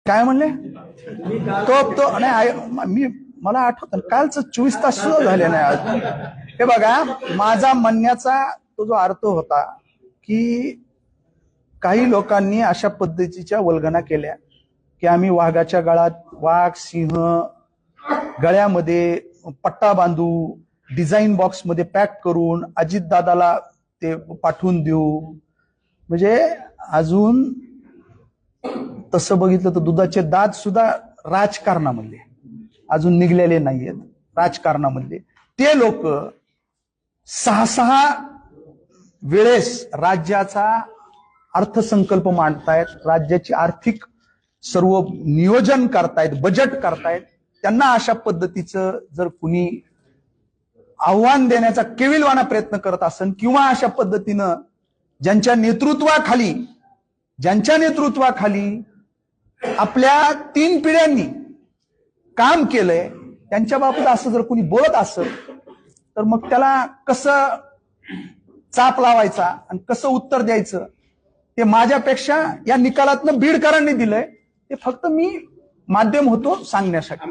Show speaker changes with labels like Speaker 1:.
Speaker 1: काय म्हणले तो नाही मी मला आठवतं कालचं 24 तास सुद्धा झाले नाही आज. हे बघा माझा म्हणण्याचा तो जो अर्थ होता की काही लोकांनी अशा पद्धतीच्या वल्गना केल्या की आम्ही वाघाच्या गळात वाघ सिंह गळ्यामध्ये पट्टा बांधू डिझाईन बॉक्स मध्ये पॅक करून अजितदादाला ते पाठवून देऊ. म्हणजे अजून तसं बघितलं तर दुधाचे दात सुद्धा राजकारणामधले अजून निघलेले नाहीयेत. राजकारणामधले ते लोक 6 वेळेस राज्याचा अर्थसंकल्प मांडतायत, राज्याची आर्थिक सर्व नियोजन करतायत, बजेट करतायत. त्यांना अशा पद्धतीचं जर कुणी आव्हान देण्याचा केविलवाणा प्रयत्न करत असेल किंवा अशा पद्धतीनं ज्यांच्या नेतृत्वाखाली आपल्या 3 पिढ्यांनी काम केलंय त्यांच्या बाबतीत असं जर कुणी बोलत असेल तर मग त्याला कसं चाप लावायचा आणि कसं उत्तर द्यायचं ते माझ्यापेक्षा या निकालातनं बीडकरांनी दिलंय. ते फक्त मी माध्यम होतो सांगण्यासाठी.